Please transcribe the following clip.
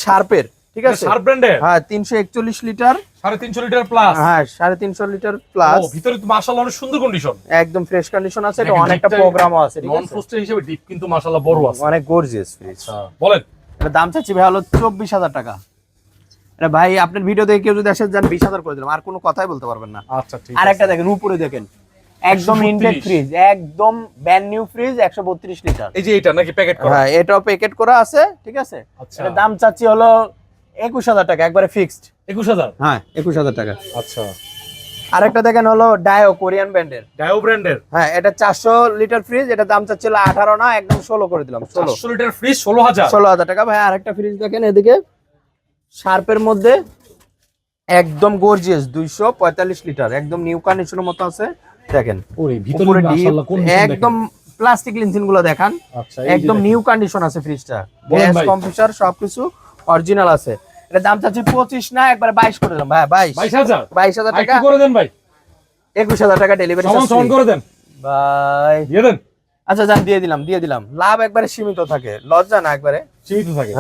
শার্পের, ঠিক আছে, শার্প ব্র্যান্ডের। হ্যাঁ 341 লিটার, 350 লিটার প্লাস। হ্যাঁ 350 লিটার প্লাস। ও ভিতরে তো মাশাআল্লাহ অনেক সুন্দর কন্ডিশন, একদম ফ্রেশ কন্ডিশন আছে। এটা অনেকটা প্রোগ্রামও আছে, ঠিক নন আছে, ফ্রস্টেড হিসেবে ডিপ কিন্তু মাশাআল্লাহ বড় আছে, অনেক গর্জিয়াস ফ্রিজ। বলেন এটা দাম চাচ্ছি ভাই হলো 24,000 টাকা। এটা ভাই আপনার ভিডিও দেখে কেউ যদি আসে যান 20,000 করে দিলাম, আর কোনো কথাই বলতে পারবেন না। আচ্ছা ঠিক আছে। আরেকটা দেখেন উপরে দেখেন, একদম ইনটেক ফ্রিজ, একদম ব্র্যান্ড নিউ ফ্রিজ, 132 লিটার। এই যে এটা নাকি প্যাকেট করা? হ্যাঁ এটাও প্যাকেট করা আছে, ঠিক আছে। আচ্ছা এটা দাম চাচ্ছি হলো 21,000 টাকা, একবারে ফিক্সড। 21,000? হ্যাঁ 21,000 টাকা। আচ্ছা। আরেকটা দেখেন হলো ডায়ো, কোরিয়ান ব্র্যান্ডের। ডায়ো ব্র্যান্ডের। হ্যাঁ এটা 400 লিটার ফ্রিজ, এটা দাম চাচ্ছিল 18 না, একদম 16 করে দিলাম। 400 লিটার ফ্রিজ 16,000? 16,000 টাকা। ভাই আরেকটা ফ্রিজ দেখেন এদিকে, শার্পের মধ্যে, একদম গর্জিয়াস, 245 লিটার, একদম নিউ কন্ডিশনের মতো আছে। দেখেন ওরে ভিতরে উপরে মাশাআল্লাহ কোন একদম প্লাস্টিক লিনসিন গুলো দেখান, আচ্ছা একদম নিউ কন্ডিশন আছে ফ্রিজটা, বলেন গ্যাস ভাই। কম্প্রেসর সবকিছু অরিজিনাল আছে। এটা দাম চাচ্ছি 25 না, একবারে 22 করে দিলাম ভাই। 22,000? 22,000 টাকা করে দেন ভাই, 21,000 টাকা ডেলিভারি সমান করে দেন ভাই। দিয়ে দেন। আচ্ছা যান, দিয়ে দিলাম। লাভ একবারে সীমিত থাকে, লজ্জা না, একবারে সীমিত থাকে।